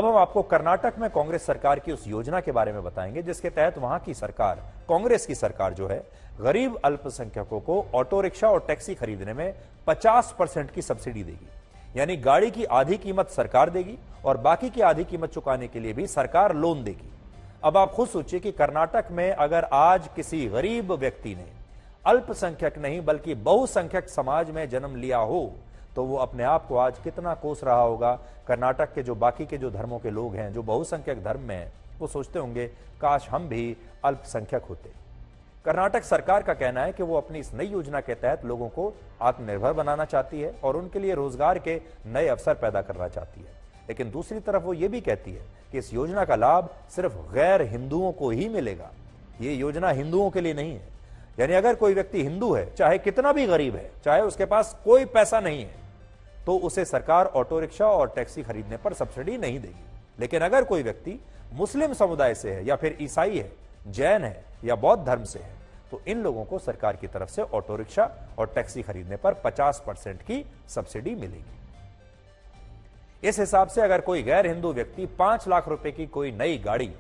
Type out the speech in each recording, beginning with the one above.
अब हम आपको कर्नाटक में कांग्रेस सरकार की उस योजना के बारे में बताएंगे जिसके तहत वहां की सरकार, कांग्रेस की सरकार जो है, गरीब अल्पसंख्यकों को ऑटो रिक्शा और टैक्सी खरीदने में 50% की सब्सिडी देगी। यानी गाड़ी की आधी कीमत सरकार देगी और बाकी की आधी कीमत चुकाने के लिए भी सरकार लोन देगी। अब आप खुद सोचिए कि कर्नाटक में अगर आज किसी गरीब व्यक्ति ने अल्पसंख्यक नहीं बल्कि बहुसंख्यक समाज में जन्म लिया हो तो वो अपने आप को आज कितना कोस रहा होगा। कर्नाटक के जो बाकी के जो धर्मों के लोग हैं, जो बहुसंख्यक धर्म में हैं, वो सोचते होंगे काश हम भी अल्पसंख्यक होते। कर्नाटक सरकार का कहना है कि वो अपनी इस नई योजना के तहत लोगों को आत्मनिर्भर बनाना चाहती है और उनके लिए रोजगार के नए अवसर पैदा करना चाहती है। लेकिन दूसरी तरफ वो ये भी कहती है कि इस योजना का लाभ सिर्फ गैर हिंदुओं को ही मिलेगा। ये योजना हिंदुओं के लिए नहीं है। यानी अगर कोई व्यक्ति हिंदू है, चाहे कितना भी गरीब है, चाहे उसके पास कोई पैसा नहीं है, तो उसे सरकार ऑटो रिक्शा और टैक्सी खरीदने पर सब्सिडी नहीं देगी। लेकिन अगर कोई व्यक्ति मुस्लिम समुदाय से है या फिर ईसाई है, जैन है या बौद्ध धर्म से है, तो इन लोगों को सरकार की तरफ से ऑटो रिक्शा और टैक्सी खरीदने पर 50% की सब्सिडी मिलेगी। इस हिसाब से अगर कोई गैर हिंदू व्यक्ति 5 लाख रुपए की कोई नई गाड़ी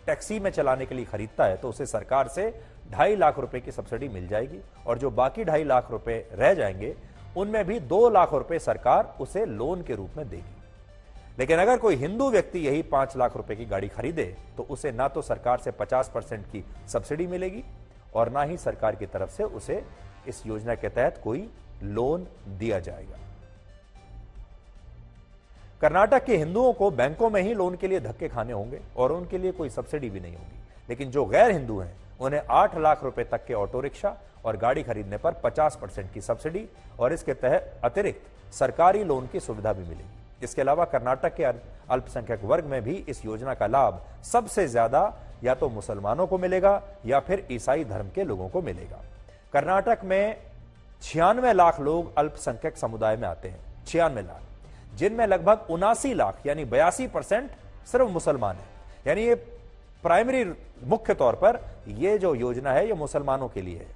टैक्सी में चलाने के लिए खरीदता है तो उसे सरकार से 2.5 लाख रुपए की सब्सिडी मिल जाएगी और जो बाकी 2.5 लाख रुपए रह जाएंगे उनमें भी 2 लाख रुपए सरकार उसे लोन के रूप में देगी। लेकिन अगर कोई हिंदू व्यक्ति यही 5 लाख रुपए की गाड़ी खरीदे तो उसे ना तो सरकार से 50% की सब्सिडी मिलेगी और ना ही सरकार की तरफ से उसे इस योजना के तहत कोई लोन दिया जाएगा। कर्नाटक के हिंदुओं को बैंकों में ही लोन के लिए धक्के खाने होंगे और उनके लिए कोई सब्सिडी भी नहीं होगी। लेकिन जो गैर हिंदू हैं उन्हें 8 लाख रुपए तक के ऑटो रिक्शा और गाड़ी खरीदने पर 50% की सब्सिडी और इसके तहत अतिरिक्त सरकारी लोन की सुविधा भी मिलेगी। इसके अलावा कर्नाटक के अल्पसंख्यक वर्ग में भी इस योजना का लाभ सबसे ज्यादा या तो मुसलमानों को मिलेगा या फिर ईसाई धर्म के लोगों को मिलेगा। कर्नाटक में 96 लाख लोग अल्पसंख्यक समुदाय में आते हैं, 96 लाख, जिनमें लगभग 79 लाख यानी 82% सिर्फ मुसलमान है। यानी ये प्राइमरी मुख्य तौर पर ये जो योजना है ये मुसलमानों के लिए है।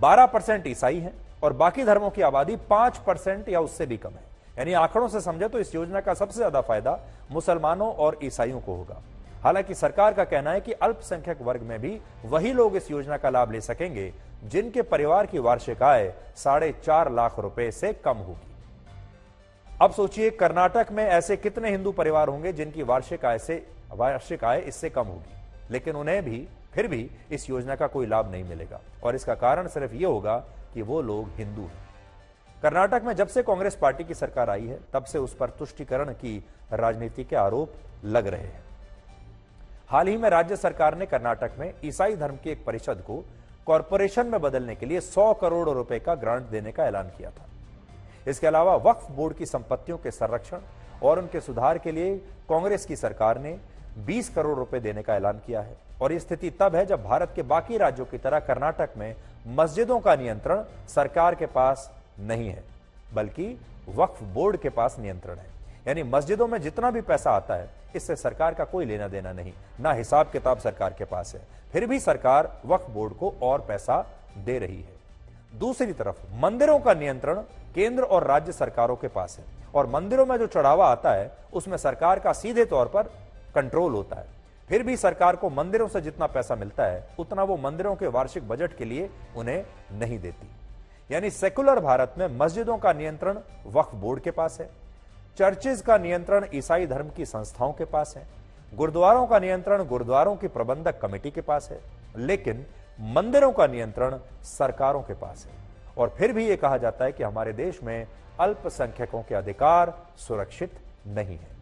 12% ईसाई हैं और बाकी धर्मों की आबादी 5% या उससे भी कम है। यानी आंकड़ों से समझे तो इस योजना का सबसे ज्यादा फायदा मुसलमानों और ईसाइयों को होगा। हालांकि सरकार का कहना है कि अल्पसंख्यक वर्ग में भी वही लोग इस योजना का लाभ ले सकेंगे जिनके परिवार की वार्षिक आय 4.5 लाख रुपए से कम होगी। अब सोचिए कर्नाटक में ऐसे कितने हिंदू परिवार होंगे जिनकी वार्षिक आय इससे कम होगी, लेकिन उन्हें भी फिर भी इस योजना का कोई लाभ नहीं मिलेगा और इसका कारण सिर्फ यह होगा कि वो लोग हिंदू हैं। कर्नाटक में जब से कांग्रेस पार्टी की सरकार आई है तब से उस पर तुष्टीकरण की राजनीति के आरोप लग रहे हैं। हाल ही में राज्य सरकार ने कर्नाटक में ईसाई धर्म की एक परिषद को कॉरपोरेशन में बदलने के लिए 100 करोड़ रुपए का ग्रांट देने का ऐलान किया था। इसके अलावा वक्फ बोर्ड की संपत्तियों के संरक्षण और उनके सुधार के लिए कांग्रेस की सरकार ने 20 करोड़ रुपए देने का ऐलान किया है। और यह स्थिति तब है जब भारत के बाकी राज्यों की तरह कर्नाटक में मस्जिदों का नियंत्रण सरकार के पास नहीं है बल्कि वक्फ बोर्ड के पास नियंत्रण है। यानी मस्जिदों में जितना भी पैसा आता है इससे सरकार का कोई लेना देना नहीं, ना हिसाब किताब सरकार के पास है। फिर भी सरकार वक्फ बोर्ड को और पैसा दे रही है। दूसरी तरफ मंदिरों का नियंत्रण केंद्र और राज्य सरकारों के पास है और मंदिरों में जो चढ़ावा आता है उसमें सरकार का सीधे तौर पर कंट्रोल होता है। फिर भी सरकार को मंदिरों से जितना पैसा मिलता है उतना वो मंदिरों के वार्षिक बजट के लिए उन्हें नहीं देती। यानी सेकुलर भारत में मस्जिदों का नियंत्रण वक्फ बोर्ड के पास है, चर्चेज का नियंत्रण ईसाई धर्म की संस्थाओं के पास है, गुरुद्वारों का नियंत्रण गुरुद्वारों की प्रबंधक कमेटी के पास है, लेकिन मंदिरों का नियंत्रण सरकारों के पास है। और फिर भी यह कहा जाता है कि हमारे देश में अल्पसंख्यकों के अधिकार सुरक्षित नहीं है।